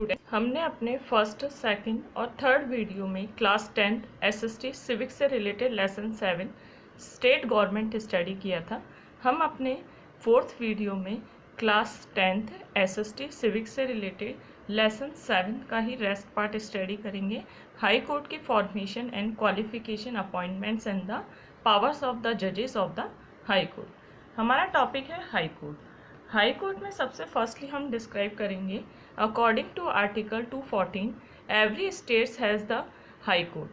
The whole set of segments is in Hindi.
स्टूडेंट, हमने अपने फर्स्ट, सेकंड और थर्ड वीडियो में क्लास 10 एसएसटी सिविक्स से related lesson 7 state government study किया था। हम अपने फोर्थ वीडियो में क्लास 10th एसएसटी सिविक्स से रिलेटेड लेसन 7 का ही रेस्ट पार्ट स्टडी करेंगे। हाई कोर्ट की formation and qualification, appointments and the powers of the जजेस ऑफ द हाई कोर्ट। हमारा टॉपिक है हाई कोर्ट। हाई कोर्ट में सबसे फर्स्टली हम डिस्क्राइब करेंगे according to article 214 every states has the high court.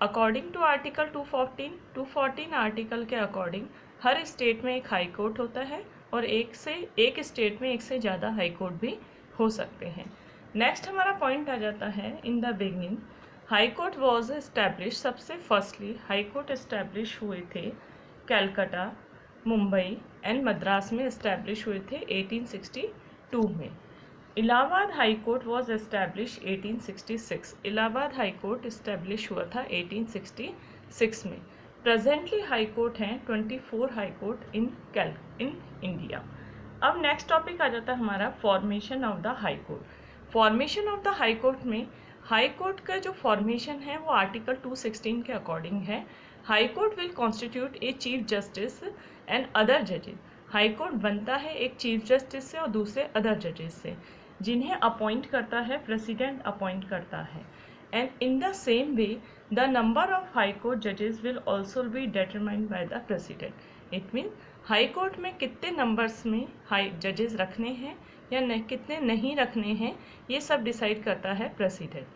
According to article 214 article के अकॉर्डिंग हर स्टेट में एक हाई कोर्ट होता है और एक स्टेट में एक से ज़्यादा हाई कोर्ट भी हो सकते हैं। नेक्स्ट हमारा पॉइंट आ जाता है in the beginning high court was establish. सबसे फर्स्टली हाई कोर्ट एस्टैब्लिश हुए थे कैलकाटा, मुंबई एंड मद्रास में एस्टैब्लिश हुए थे 1862 में। Allahabad high court was establish 1866। Allahabad high court establish हुआ था 1866 में। प्रेजेंटली हाई कोर्ट हैं 24 हाई कोर्ट इन इंडिया। अब नेक्स्ट टॉपिक आ जाता है हमारा formation of the high court. Formation of the high court में हाई कोर्ट का जो फॉर्मेशन है वो आर्टिकल 216 के अकॉर्डिंग है। High court will constitute a chief justice and other जजेस। हाई कोर्ट बनता है एक चीफ जस्टिस से और दूसरे अदर जजेस से, जिन्हें अपॉइंट करता है प्रेसिडेंट अपॉइंट करता है। And in the same way the number of high court जजेस will also be determined by the president. It mean high court में कितने नंबर्स में हाई जजेस रखने हैं या कितने नहीं रखने हैं, ये सब डिसाइड करता है प्रेसिडेंट।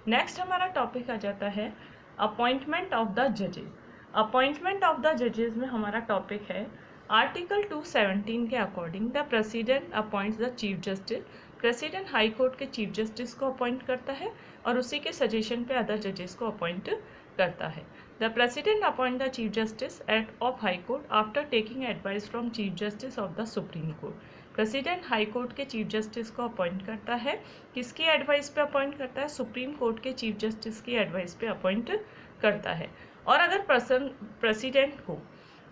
नेक्स्ट हमारा टॉपिक आ जाता है अपॉइंटमेंट ऑफ द जजेस। अपॉइंटमेंट ऑफ द जजेस में हमारा टॉपिक है आर्टिकल 217 के according the president appoints the chief justice. President high court के चीफ जस्टिस को अपॉइंट करता है और उसी के सजेशन पे अदर जजेस को अपॉइंट करता है। The president appoint the chief justice at of high court after taking advice from chief justice of the supreme court. President high court के चीफ जस्टिस को अपॉइंट करता है। किसकी एडवाइस पे अपॉइंट करता है? सुप्रीम कोर्ट के चीफ जस्टिस की एडवाइस पे अपॉइंट करता है। और अगर प्रेसिडेंट को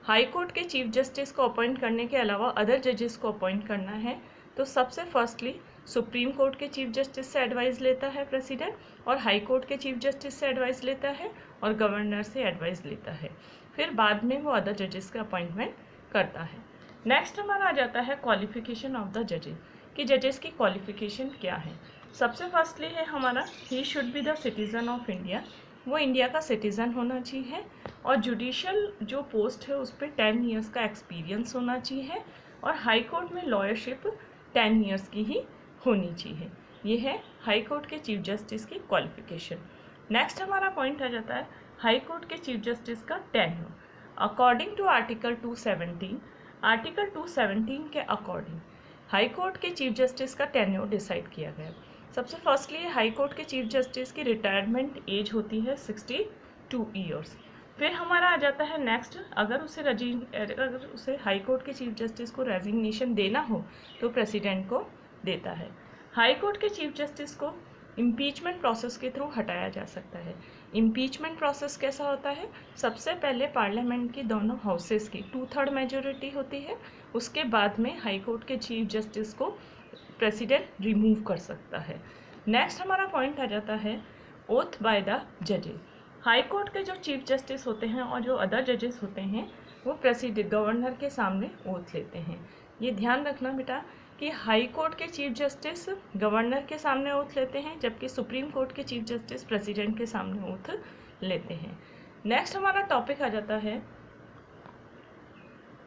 हाई कोर्ट के चीफ जस्टिस को अपॉइंट करने के अलावा अदर जजेस को अपॉइंट करना है तो सबसे फर्स्टली सुप्रीम कोर्ट के चीफ जस्टिस से एडवाइस लेता है प्रेसिडेंट, और हाई कोर्ट के चीफ जस्टिस से एडवाइस लेता है और गवर्नर से एडवाइस लेता है। फिर बाद में वो अदर जजेस का अपॉइंटमेंट करता है। नेक्स्ट हमारा आ जाता है क्वालिफिकेशन ऑफ द जजेस, कि जजेस की क्वालिफिकेशन क्या है। सबसे फर्स्टली है हमारा he should be the citizen of India. वो इंडिया का सिटीज़न होना चाहिए और जुडिशल जो पोस्ट है उस पर 10 ईयर्स का एक्सपीरियंस होना चाहिए और हाई कोर्ट में लॉयरशिप 10 ईयर्स की ही होनी चाहिए। ये है हाई कोर्ट के चीफ जस्टिस की क्वालिफिकेशन। नेक्स्ट हमारा पॉइंट आ जाता है हाई कोर्ट के चीफ जस्टिस का टेन्योर। अकॉर्डिंग टू आर्टिकल 217 के अकॉर्डिंग हाई कोर्ट के चीफ जस्टिस का टेन्योर डिसाइड किया गया। सबसे फर्स्टली हाई कोर्ट के चीफ जस्टिस की रिटायरमेंट एज होती है 62 ईयर्स। फिर हमारा आ जाता है नेक्स्ट, अगर उसे हाई कोर्ट के चीफ जस्टिस को रेजिग्नेशन देना हो तो प्रेसिडेंट को देता है। हाई कोर्ट के चीफ जस्टिस को इम्पीचमेंट प्रोसेस के थ्रू हटाया जा सकता है। इम्पीचमेंट प्रोसेस कैसा होता है? सबसे पहले पार्लियामेंट की दोनों हाउसेस की 2/3 मेजोरिटी होती है, उसके बाद में हाई कोर्ट के चीफ जस्टिस को प्रेसिडेंट रिमूव कर सकता है। नेक्स्ट हमारा पॉइंट आ जाता है ओथ बाय द जजेस। हाई कोर्ट के जो चीफ जस्टिस होते हैं और जो अदर जजेस होते हैं वो गवर्नर के सामने ओथ लेते हैं। ये ध्यान रखना बेटा कि हाई कोर्ट के चीफ जस्टिस गवर्नर के सामने ओथ लेते हैं, जबकि सुप्रीम कोर्ट के चीफ जस्टिस प्रेसिडेंट के सामने ओथ लेते हैं। नेक्स्ट हमारा टॉपिक आ जाता है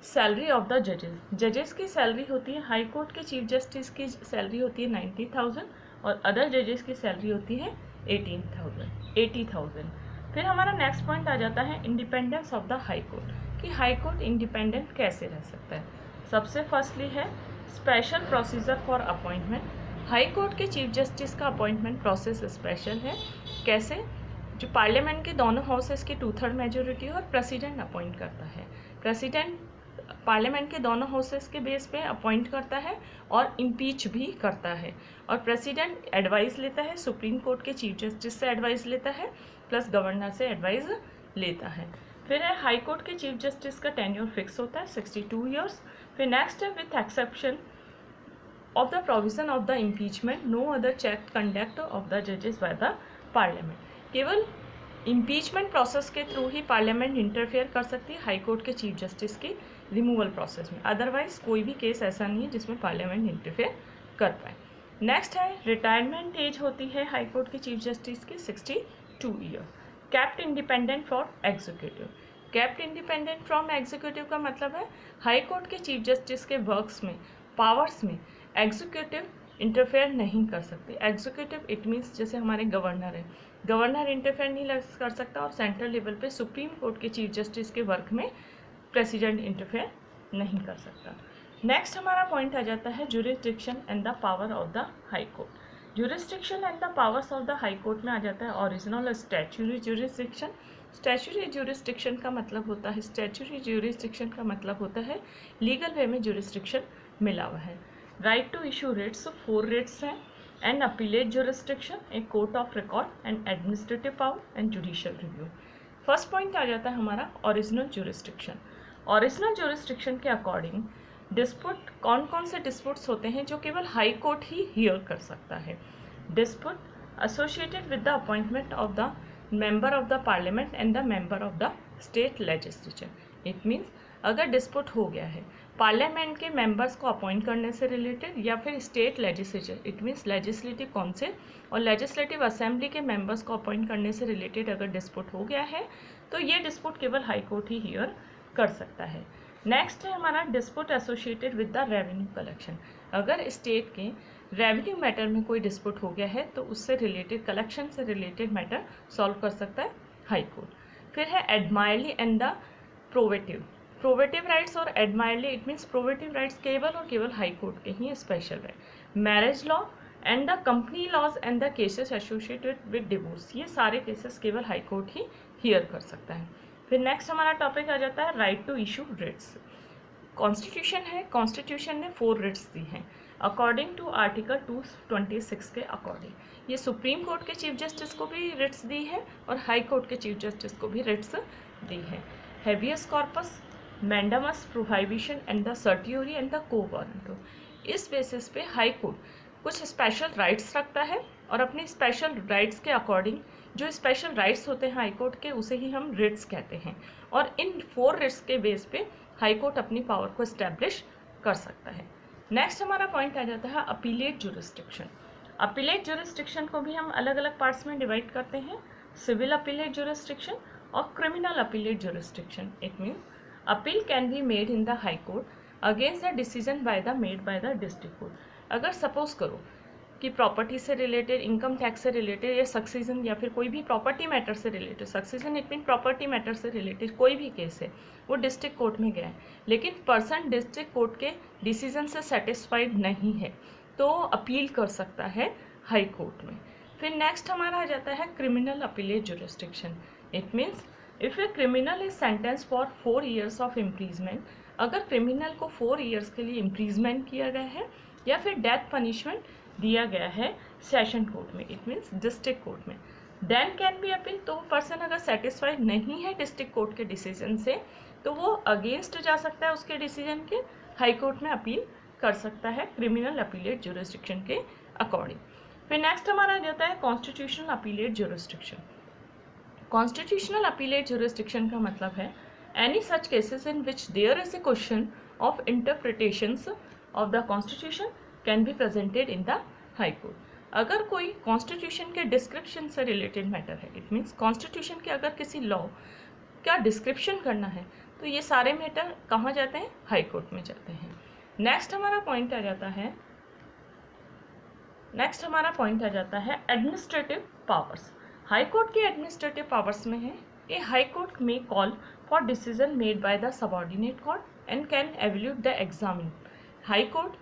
सैलरी ऑफ द जजेस। जजेस की सैलरी होती है, हाई कोर्ट के चीफ जस्टिस की सैलरी होती है 90,000 और अदर जजेस की सैलरी होती है 80,000। फिर हमारा नेक्स्ट पॉइंट आ जाता है independence of the high court, कि हाई कोर्ट इंडिपेंडेंट कैसे रह सकता है। सबसे फर्स्टली है special procedure for appointment. High court के चीफ जस्टिस का अपॉइंटमेंट प्रोसेस स्पेशल है। कैसे? जो पार्लियामेंट के दोनों हाउसेस की 2/3 मेजोरिटी और प्रेसिडेंट अपॉइंट करता है। प्रेसिडेंट पार्लियामेंट के दोनों हाउसेस के बेस पे अपॉइंट करता है और इम्पीच भी करता है, और प्रेसिडेंट एडवाइस लेता है, सुप्रीम कोर्ट के चीफ जस्टिस से एडवाइस लेता है प्लस गवर्नर से एडवाइस लेता है। फिर है हाई कोर्ट के चीफ जस्टिस का टेन्योर फिक्स होता है 62 ईयर्स। फिर नेक्स्ट है with exception of the provision of the impeachment, no other check conduct of the judges by the parliament. केवल इम्पीचमेंट प्रोसेस के थ्रू ही पार्लियामेंट इंटरफेयर कर सकती है हाई कोर्ट के चीफ जस्टिस की रिमूवल प्रोसेस में, अदरवाइज कोई भी केस ऐसा नहीं है जिसमें पार्लियामेंट इंटरफेयर कर पाए। नेक्स्ट है रिटायरमेंट एज होती है हाई कोर्ट के चीफ जस्टिस की 62 year. Kept independent for executive. Kept independent from executive का मतलब है हाई कोर्ट के चीफ जस्टिस के वर्क्स में, पावर्स में एग्जीक्यूटिव इंटरफेयर नहीं कर सकते। एग्जीक्यूटिव इट मीन्स जैसे हमारे गवर्नर है, गवर्नर इंटरफेयर नहीं कर सकता, और सेंट्रल लेवल पे सुप्रीम कोर्ट के चीफ जस्टिस के वर्क में प्रेसिडेंट इंटरफेयर नहीं कर सकता। नेक्स्ट हमारा पॉइंट आ जाता है jurisdiction and the power of the high court. Jurisdiction and the powers of the high court में आ जाता है original statutory jurisdiction. Statutory jurisdiction का मतलब होता है, स्टैच्यूरी जुरिस्डिक्शन का मतलब होता है लीगल वे में जुरिस्डिक्शन मिला हुआ है। Right to issue writs, 4 writs हैं, and appellate jurisdiction, a court of record and administrative power and judicial review. First point आ जाता है हमारा ओरिजिनल जुरिस्डिक्शन। ओरिजिनल जुरिस्डिक्शन के अकॉर्डिंग डिस्प्यूट, कौन कौन से डिस्प्यूट्स होते हैं जो केवल हाई कोर्ट ही हियर कर सकता है। Dispute associated with the appointment of the member of the parliament and the member of the state legislature. It means अगर डिस्प्यूट हो गया है पार्लियामेंट के मेंबर्स को अपॉइंट करने से रिलेटेड या फिर state legislature, it means legislative council और लेजिस्लेटिव असेंबली के मेंबर्स को अपॉइंट करने से रिलेटेड अगर डिस्प्यूट हो गया है तो ये डिस्प्यूट केवल हाई कोर्ट ही हियर कर सकता है। नेक्स्ट है हमारा dispute associated with the revenue collection. अगर स्टेट के रेवेन्यू मैटर में कोई डिस्प्यूट हो गया है तो उससे रिलेटेड, कलेक्शन से रिलेटेड मैटर सॉल्व कर सकता है हाई कोर्ट। फिर है admiralty and the probative. Probative rights और admiralty, it means probative rights केवल और केवल हाई कोर्ट के ही स्पेशल है। Marriage law and the company laws and the cases associated with divorce, ये सारे केसेस केवल हाई कोर्ट ही हियर कर सकता है। फिर नेक्स्ट हमारा टॉपिक आ जाता है right to issue writs. Constitution है, कॉन्स्टिट्यूशन ने 4 रिट्स दी हैं अकॉर्डिंग टू आर्टिकल 226 के अकॉर्डिंग। ये सुप्रीम कोर्ट के चीफ जस्टिस को भी रिट्स दी है और हाई कोर्ट के चीफ जस्टिस को भी रिट्स दी है। Habeas corpus, mandamus prohibition and the certiorari and the quo warranto. इस बेसिस पे हाई कोर्ट कुछ स्पेशल राइट्स रखता है और अपने स्पेशल राइट्स के अकॉर्डिंग, जो स्पेशल राइट्स होते हैं हाई कोर्ट के, उसे ही हम रिट्स कहते हैं, और इन 4 रिट्स के बेस पे हाई कोर्ट अपनी पावर को इस्टेब्लिश कर सकता है। नेक्स्ट हमारा पॉइंट आ जाता है अपीलेट जुरिस्डिक्शन। अपीलेट जुरिस्डिक्शन को भी हम अलग अलग पार्ट्स में डिवाइड करते हैं, सिविल अपीलेट जुरिस्डिक्शन और criminal appellate jurisdiction. It means appeal can be made in the high court against the decision made by the district court. अगर सपोज करो कि प्रॉपर्टी से रिलेटेड, इनकम टैक्स से रिलेटेड या सक्सीजन या फिर कोई भी प्रॉपर्टी मैटर से related, succession it mean property matter से रिलेटेड कोई भी केस है, वो डिस्ट्रिक्ट कोर्ट में गया है लेकिन पर्सन डिस्ट्रिक्ट कोर्ट के डिसीजन से सेटिस्फाइड नहीं है तो अपील कर सकता है हाई कोर्ट में। फिर नेक्स्ट हमारा आ जाता है criminal appellate jurisdiction. It means if a criminal is sentence for 4 years of imprisonment, अगर क्रिमिनल को 4 years के लिए इम्प्रीजमेंट किया गया है या फिर डेथ पनिशमेंट दिया गया है सेशन कोर्ट में, इट मीन्स डिस्ट्रिक्ट कोर्ट में, देन कैन बी अपील। तो पर्सन अगर सेटिस्फाइड नहीं है डिस्ट्रिक्ट कोर्ट के डिसीजन से तो वो अगेंस्ट जा सकता है उसके डिसीजन के, हाई कोर्ट में अपील कर सकता है क्रिमिनल अपीलेट जुरिस्डिक्शन के अकॉर्डिंग। फिर नेक्स्ट हमारा आ जाता है constitutional appellate jurisdiction. Constitutional appellate jurisdiction का मतलब है any such cases in which there is a question of interpretations of the constitution can be presented in the high court. अगर कोई कॉन्स्टिट्यूशन के डिस्क्रिप्शन से रिलेटेड मैटर है, इट मीन्स कॉन्स्टिट्यूशन के अगर किसी लॉ का डिस्क्रिप्शन करना है तो ये सारे मैटर कहाँ जाते हैं, हाई कोर्ट में जाते हैं। नेक्स्ट हमारा पॉइंट आ जाता है एडमिनिस्ट्रेटिव पावर्स। हाई कोर्ट के एडमिनिस्ट्रेटिव पावर्स में है ए हाई कोर्ट में call for decision made by the subordinate court and can evaluate the examine. High court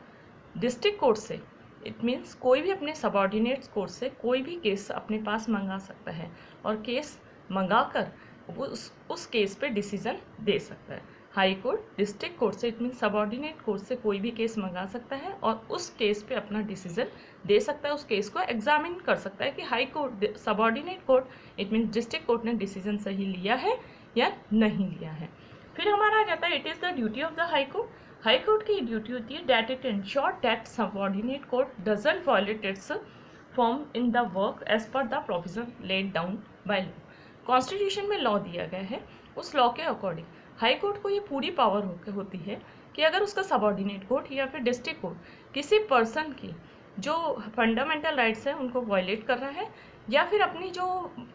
district court से, इट मीन्स कोई भी अपने सबऑर्डिनेट कोर्ट से कोई भी केस अपने पास मंगा सकता है और केस मंगाकर वो उस केस पे डिसीजन दे सकता है। हाई कोर्ट डिस्ट्रिक्ट कोर्ट से, इट मीन्स सबऑर्डिनेट कोर्ट से कोई भी केस मंगा सकता है और उस केस पे अपना डिसीजन दे सकता है, उस केस को एग्जामिन कर सकता है कि high court, subordinate court it means district court ने डिसीजन सही लिया है या नहीं लिया है। फिर हमारा आ जाता है it is the duty of the high court. High court की ड्यूटी होती है that it ensure that subordinate court doesn't violate its form in the work as per the provision laid down by law. Constitution में लॉ दिया गया है, उस लॉ के अकॉर्डिंग हाई कोर्ट को ये पूरी पावर होती है कि अगर उसका सबऑर्डिनेट कोर्ट या फिर डिस्ट्रिक्ट कोर्ट किसी पर्सन की जो फंडामेंटल राइट्स हैं उनको वायलेट कर रहा है या फिर अपनी जो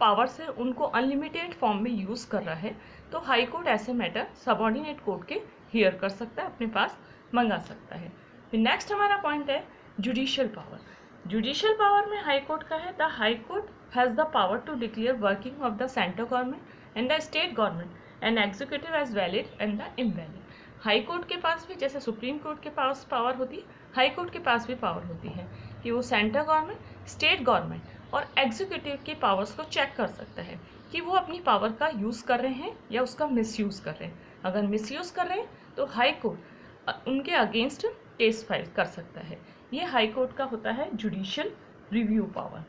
पावर्स है उनको अनलिमिटेड फॉर्म में यूज़ कर रहा है, तो हाई कोर्ट ऐसे मैटर सबऑर्डिनेट कोर्ट के हियर कर सकता है, अपने पास मंगा सकता है। फिर नेक्स्ट हमारा पॉइंट है जुडिशियल पावर। जुडिशियल पावर में हाई कोर्ट का है the high court has the power to declare working of the central government and the state government and executive as valid and the invalid. High court के पास भी जैसे सुप्रीम कोर्ट के पास पावर होती है, हाई कोर्ट के पास भी पावर होती है कि वो सेंट्रल गवर्नमेंट, स्टेट गवर्नमेंट और एग्जीक्यूटिव की पावर्स को चेक कर सकता है कि वो अपनी पावर का यूज़ कर रहे हैं या उसका मिसयूज़ कर रहे हैं। अगर मिसयूज़ कर रहे हैं तो हाई कोर्ट उनके अगेंस्ट केस फाइल कर सकता है। ये हाई कोर्ट का होता है judicial review power.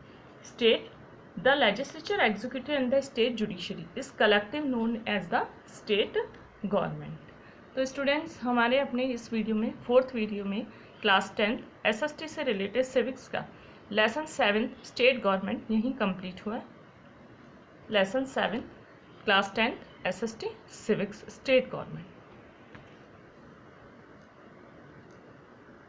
State the legislature, executive and the state judiciary is collective known as the state government. तो स्टूडेंट्स, हमारे अपने इस वीडियो में फोर्थ वीडियो में क्लास 10 एसएसटी से रिलेटेड सिविक्स का लेसन 7 स्टेट गवर्नमेंट यहीं कंप्लीट हुआ है। Lesson 7 class 10 SST civics state government.